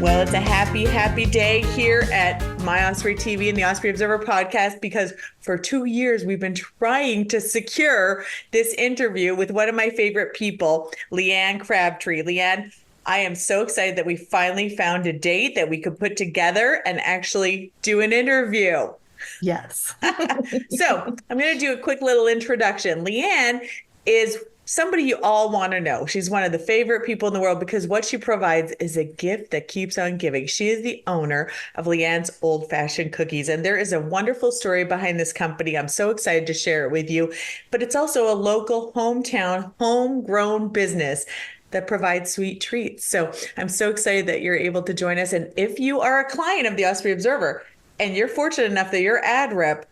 Well, it's a happy day here at My Osprey TV and the Osprey Observer podcast, because for 2 years we've been trying to secure this interview with one of my favorite people, LeAnne Crabtree. LeAnne, I am so excited that we finally found a date that we could put together and actually do an interview. Yes. So I'm going to do a quick little introduction. LeAnne is somebody you all want to know. She's one of the favorite people in the world because what she provides is a gift that keeps on giving. She is the owner of LeAnne's Old Fashioned Cookies, and there is a wonderful story behind this company. I'm so excited to share it with you, but it's also a local hometown, homegrown business that provides sweet treats. So I'm so excited that you're able to join us. And if you are a client of the Osprey Observer and you're fortunate enough that your ad rep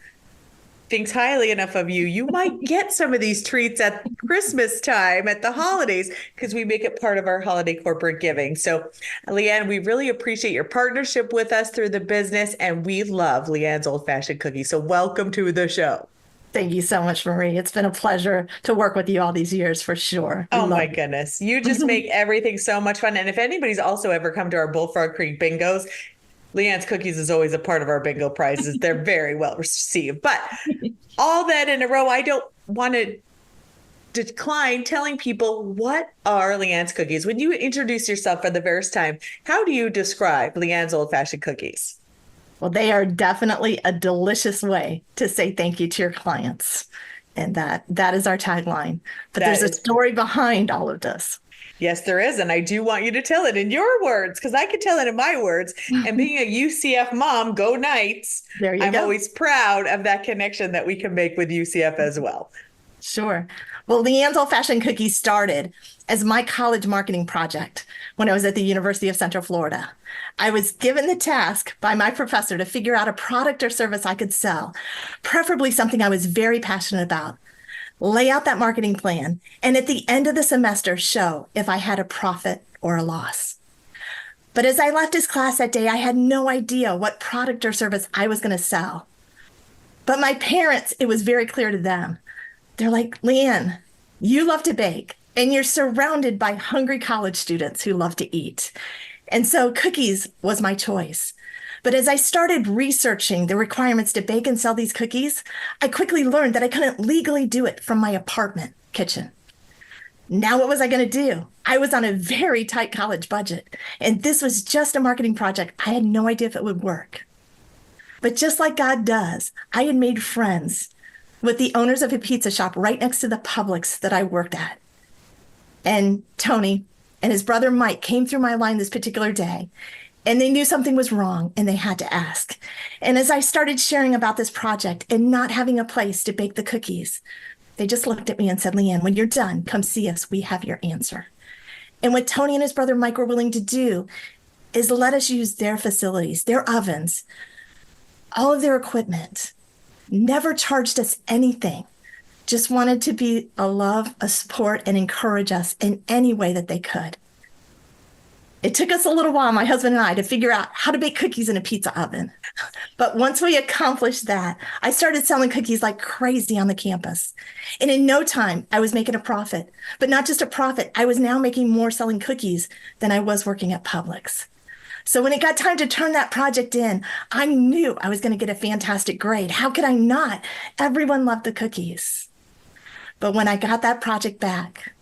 thinks highly enough of you, you might get some of these treats at Christmas time, at the holidays, because we make it part of our holiday corporate giving. So, LeAnne, we really appreciate your partnership with us through the business, and we love LeAnne's Old Fashioned Cookies. So welcome to the show. Thank you so much, Marie. It's been a pleasure to work with you all these years, for sure. Oh my goodness. You just make everything so much fun. And if anybody's also ever come to our Bullfrog Creek bingos, LeAnne's Cookies is always a part of our bingo prizes. They're very well received. But all that in a row, I don't want to decline telling people, what are LeAnne's Cookies? When you introduce yourself for the first time, how do you describe LeAnne's Old Fashioned Cookies? Well, they are definitely a delicious way to say thank you to your clients. And that is our tagline. But there's a story behind all of this. Yes, there is. And I do want you to tell it in your words, because I can tell it in my words. And being a UCF mom, go Knights, I'm always proud of that connection that we can make with UCF as well. Sure. Well, LeAnne's Old Fashioned Cookies started as my college marketing project when I was at the University of Central Florida. I was given the task by my professor to figure out a product or service I could sell, preferably something I was very passionate about. Lay out that marketing plan, and at the end of the semester, show if I had a profit or a loss. But as I left his class that day, I had no idea what product or service I was going to sell. But my parents, it was very clear to them. They're like, LeAnne, you love to bake, and you're surrounded by hungry college students who love to eat. And so cookies was my choice. But as I started researching the requirements to bake and sell these cookies, I quickly learned that I couldn't legally do it from my apartment kitchen. Now, what was I going to do? I was on a very tight college budget, and this was just a marketing project. I had no idea if it would work. But just like God does, I had made friends with the owners of a pizza shop right next to the Publix that I worked at. And Tony and his brother Mike came through my line this particular day, and they knew something was wrong, and they had to ask. And as I started sharing about this project and not having a place to bake the cookies, they just looked at me and said, LeAnne, when you're done, come see us. We have your answer. And what Tony and his brother Mike were willing to do is let us use their facilities, their ovens, all of their equipment, never charged us anything, just wanted to be a love, a support, and encourage us in any way that they could. It took us a little while, my husband and I, to figure out how to bake cookies in a pizza oven. But once we accomplished that, I started selling cookies like crazy on the campus. And in no time, I was making a profit. But not just a profit, I was now making more selling cookies than I was working at Publix. So when it got time to turn that project in, I knew I was going to get a fantastic grade. How could I not? Everyone loved the cookies. But when I got that project back,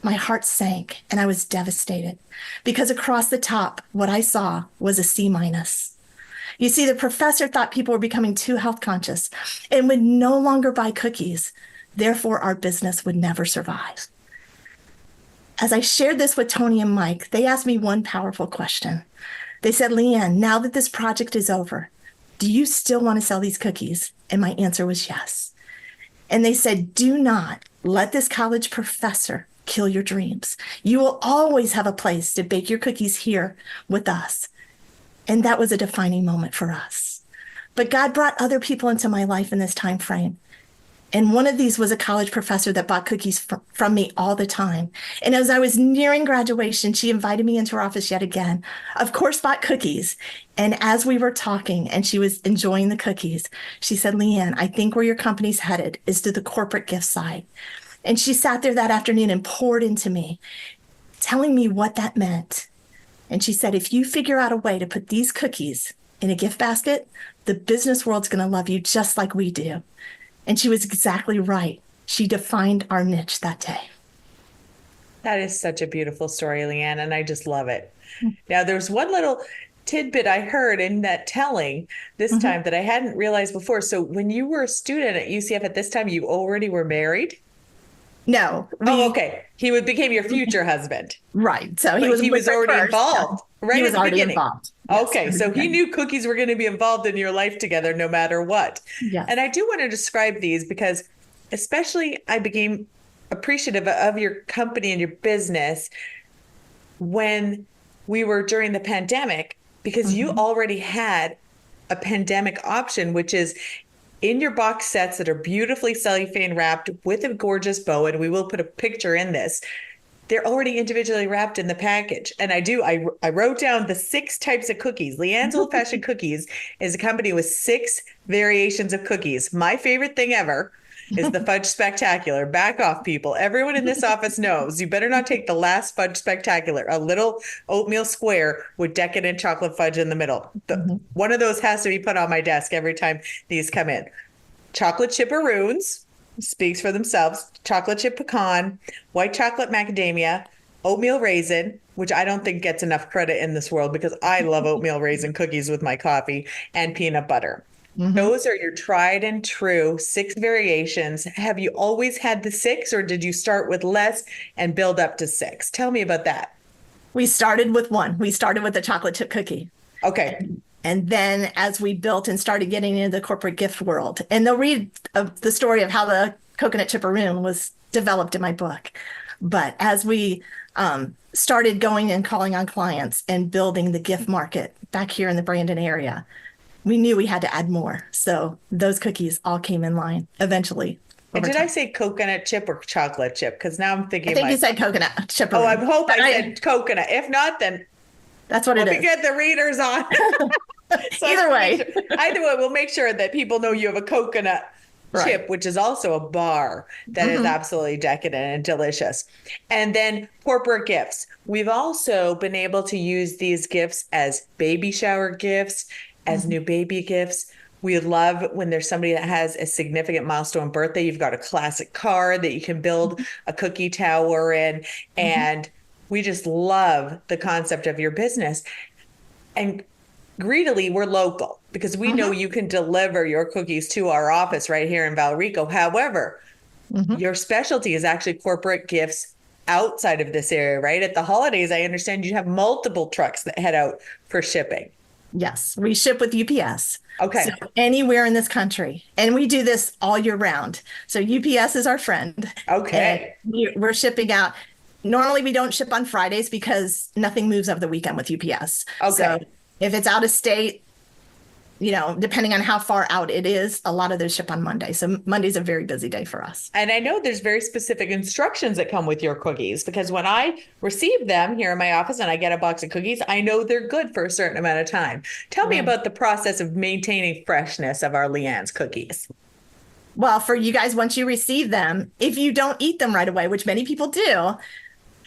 my heart sank and I was devastated because across the top, what I saw was a C-. You see, the professor thought people were becoming too health conscious and would no longer buy cookies. Therefore, our business would never survive. As I shared this with Tony and Mike, they asked me one powerful question. They said, LeAnne, now that this project is over, do you still want to sell these cookies? And my answer was yes. And they said, do not let this college professor kill your dreams. You will always have a place to bake your cookies here with us. And that was a defining moment for us. But God brought other people into my life in this time frame. And one of these was a college professor that bought cookies from me all the time. And as I was nearing graduation, she invited me into her office yet again. Of course, bought cookies. And as we were talking and she was enjoying the cookies, she said, "LeAnne, I think where your company's headed is to the corporate gift side." And she sat there that afternoon and poured into me, telling me what that meant. And she said, "If you figure out a way to put these cookies in a gift basket, the business world's going to love you just like we do." And she was exactly right. She defined our niche that day. That is such a beautiful story, LeAnne, and I just love it. Now, there's one little tidbit I heard in that telling this Mm-hmm. time that I hadn't realized before. So, when you were a student at UCF at this time, you already were married? No, Oh, okay. He would became your future husband, right. So he but was he with was her already first. Yeah. involved He right was at the already beginning. involved. Yes. Okay, so he knew cookies were going to be involved in your life together no matter what. Yes. And I do want to describe these because, especially, I became appreciative of your company and your business when we were during the pandemic, because you Mm-hmm. already had a pandemic option, which is in your box sets that are beautifully cellophane wrapped with a gorgeous bow. And we will put a picture in this. They're already individually wrapped in the package. And I wrote down the 6 types of cookies. LeAnne's Old Fashioned Cookies is a company with 6 variations of cookies. My favorite thing ever is the fudge spectacular. Back off, people. Everyone in this office knows you better not take the last fudge spectacular, a little oatmeal square with decadent chocolate fudge in the middle. Mm-hmm. One of those has to be put on my desk every time these come in. Chocolate chipperoons speaks for themselves. Chocolate chip pecan, white chocolate macadamia, oatmeal raisin, which I don't think gets enough credit in this world because I love oatmeal raisin cookies with my coffee, and peanut butter. Mm-hmm. Those are your tried and true 6 variations. Have you always had the 6, or did you start with less and build up to 6? Tell me about that. We started with one. We started with the chocolate chip cookie. Okay. And then as we built and started getting into the corporate gift world, and they'll read the story of how the coconut chipperoon was developed in my book. But as we started going and calling on clients and building the gift market back here in the Brandon area, we knew we had to add more. So those cookies all came in line eventually And over did I time. say coconut chip or chocolate chip? Because now I'm I thinking think you like, said coconut oh, I chipperoon. hope But I said coconut. If not, then that's what let it me is. get the readers on. So I Either want to make way. sure, either way, we'll make sure that people know you have a coconut Right. chip, which is also a bar that is Hmm. absolutely decadent and delicious. And then corporate gifts. We've also been able to use these gifts as baby shower gifts, as Hmm. new baby gifts. We love when there's somebody that has a significant milestone birthday. You've got a classic card that you can build a cookie tower in. Hmm. And we just love the concept of your business. And greedily, we're local because we know Hmm. you can deliver your cookies to our office right here in Valrico. However, Hmm. your specialty is actually corporate gifts outside of this area, right? At the holidays, I understand you have multiple trucks that head out for shipping. Yes, we ship with UPS. So Okay. anywhere in this country, and we do this all year round. So UPS is our friend, and Okay. we're shipping out. Normally, we don't ship on Fridays because nothing moves over the weekend with UPS. So Okay. if it's out of state, depending on how far out it is, a lot of those ship on Monday. So Monday's a very busy day for us. And I know there's very specific instructions that come with your cookies because when I receive them here in my office and I get a box of cookies, I know they're good for a certain amount of time. Tell me Right. about the process of maintaining freshness of our LeAnne's cookies. Well, for you guys, once you receive them, if you don't eat them right away, which many people do,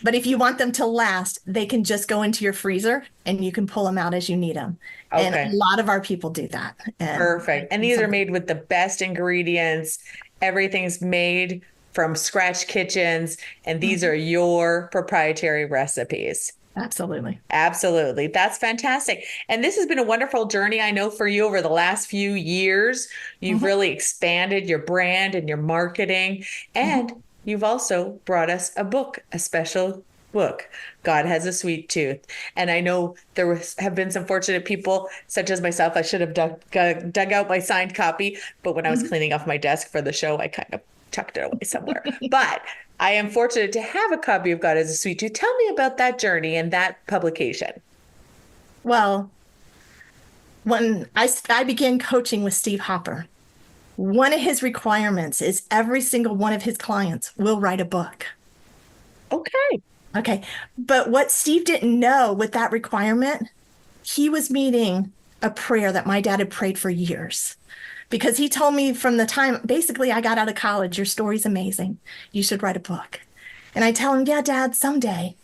but if you want them to last, they can just go into your freezer and you can pull them out as you need them. And a Okay. lot of our people do that. And Perfect. And these are something. made with the best ingredients. Everything's made from scratch kitchens, and these are Mhm. your proprietary recipes. Absolutely. Absolutely. That's fantastic. And this has been a wonderful journey, I know, for you over the last few years. You've Mhm. really expanded your brand and your marketing. Mhm. And you've also brought us a book, a special book, God Has a Sweet Tooth. And I know have been some fortunate people, such as myself. I should have dug out my signed copy, but when I was Mhm. cleaning off my desk for the show, I kind of tucked it away somewhere. But I am fortunate to have a copy of God as a Sweet Tooth. Tell me about that journey and that publication. Well, when I began coaching with Steve Hopper, One of his requirements is every single one of his clients will write a book. Okay. Okay. But what Steve didn't know with that requirement, he was meeting a prayer that my dad had prayed for years. Because he told me from the time basically I got out of college, your story's amazing. You should write a book. And I tell him, yeah, Dad, someday.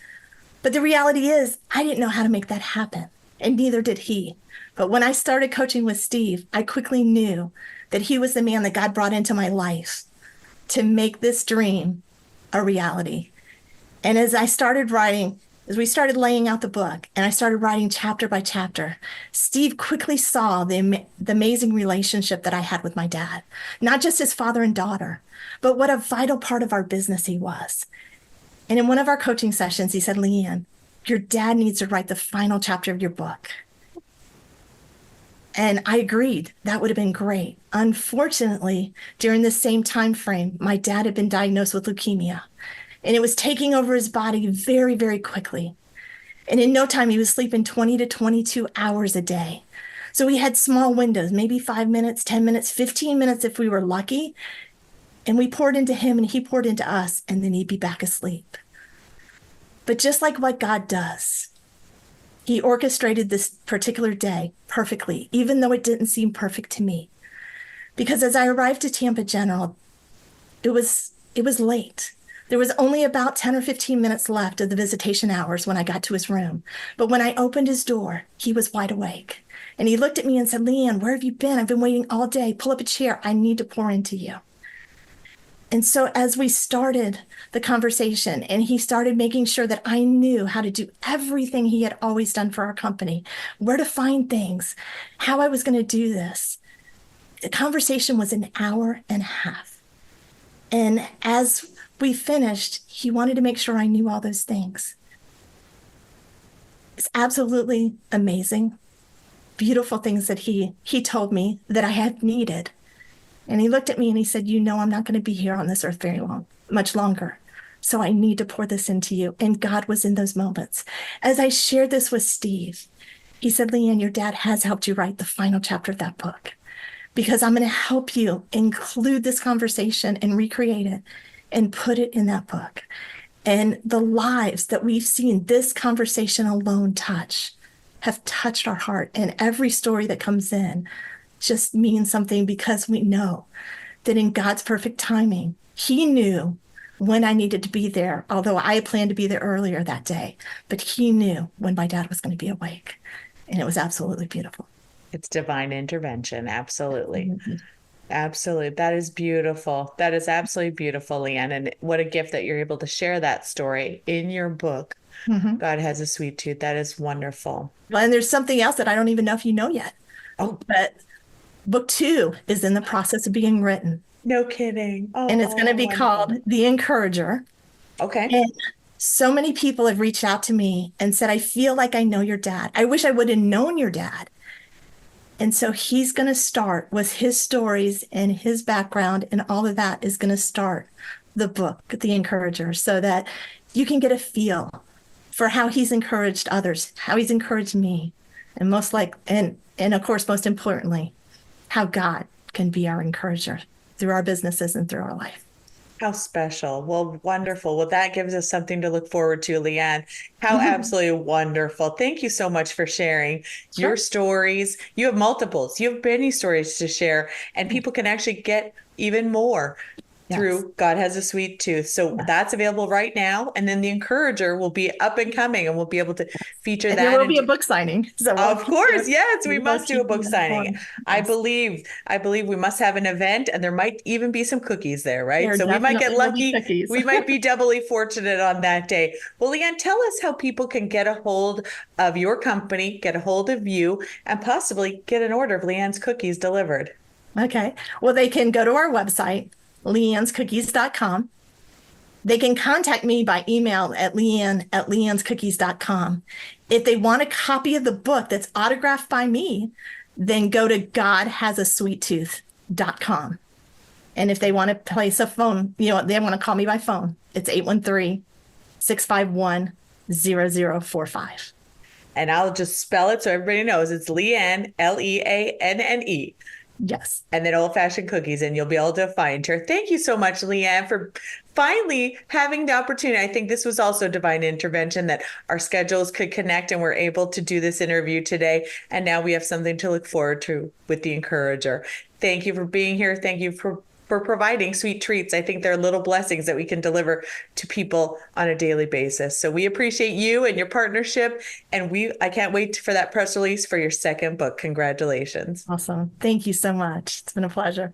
But the reality is, I didn't know how to make that happen, and neither did he. But when I started coaching with Steve, I quickly knew that he was the man that God brought into my life to make this dream a reality. And as we started laying out the book and I started writing chapter by chapter, Steve quickly saw the amazing relationship that I had with my dad, not just as father and daughter, but what a vital part of our business he was. And in one of our coaching sessions, he said, LeAnne, your dad needs to write the final chapter of your book. And I agreed. That would have been great. Unfortunately, during the same time frame, my dad had been diagnosed with leukemia, and it was taking over his body very, very quickly. And in no time, he was sleeping 20 to 22 hours a day. So we had small windows, maybe 5 minutes, 10 minutes, 15 minutes if we were lucky. And we poured into him and he poured into us, and then he'd be back asleep. But just like what God does, he orchestrated this particular day perfectly, even though it didn't seem perfect to me. Because as I arrived at Tampa General, it was late. There was only about 10 or 15 minutes left of the visitation hours when I got to his room. But when I opened his door, he was wide awake. And he looked at me and said, LeAnne, where have you been? I've been waiting all day. Pull up a chair. I need to pour into you. And so as we started the conversation and he started making sure that I knew how to do everything he had always done for our company, where to find things, how I was going to do this, the conversation was an hour and a half. And as we finished, he wanted to make sure I knew all those things. It's absolutely amazing, beautiful things that he told me that I had needed. And he looked at me and he said, you know, I'm not going to be here on this earth much longer. So I need to pour this into you. And God was in those moments. As I shared this with Steve, he said, LeAnne, your dad has helped you write the final chapter of that book, because I'm going to help you include this conversation and recreate it and put it in that book. And the lives that we've seen this conversation alone touch have touched our heart. And every story that comes in just means something, because we know that in God's perfect timing, he knew when I needed to be there, although I had planned to be there earlier that day, but he knew when my dad was going to be awake. And it was absolutely beautiful. It's divine intervention. Absolutely. Mm-hmm. Absolutely. That is beautiful. That is absolutely beautiful, LeAnne. And what a gift that you're able to share that story in your book. Mm-hmm. God Has a Sweet Tooth. That is wonderful. Well, and there's something else that I don't even know if you know yet. Oh, But book 2 is in the process of being written. no kidding. And it's going to be Wonderful. called The Encourager. Okay. And so many people have reached out to me and said, I feel like I know your dad. I wish I would have known your dad. And so he's going to start with his stories and his background, and all of that is going to start the book, The Encourager, so that you can get a feel for how he's encouraged others, how he's encouraged me, and and of course, most importantly, how God can be our encourager through our businesses and through our life. How special. Well, wonderful. Well, that gives us something to look forward to, LeAnne. How absolutely wonderful. Thank you so much for sharing your Sure. stories. You have multiples. You have many stories to share, and people can actually get even more Yes. through God Has a Sweet Tooth. So Yes. that's available right now. And then The Encourager will be up and coming, and we'll be able to feature And there that. will be a book signing. So Of course, yes, we we'll must do a keep book you signing. informed. I Yes. believe, I believe we must have an event, and there might even be some cookies there, right? There So we might get definitely will be lucky. cookies. We might be doubly fortunate on that day. Well, LeAnne, tell us how people can get a hold of your company, get a hold of you, and possibly get an order of LeAnne's cookies delivered. Okay. Well, they can go to our website, leannescookies.com. They can contact me by email at leanne@leannescookies.com. If they want a copy of the book that's autographed by me, then go to godhasasweettooth.com. And if they want to place a phone, they want to call me by phone, it's 813-651-0045. And I'll just spell it so everybody knows. It's LeAnne, LeAnne. Yes. and then old-fashioned cookies, and you'll be able to find her. Thank you so much, LeAnne, for finally having the opportunity. I think this was also divine intervention that our schedules could connect and we're able to do this interview today. And now we have something to look forward to with the Encourager. Thank you for being here. Thank you for providing sweet treats. I think they're little blessings that we can deliver to people on a daily basis. So we appreciate you and your partnership. And I can't wait for that press release for your second book. Congratulations. Awesome. Thank you so much. It's been a pleasure.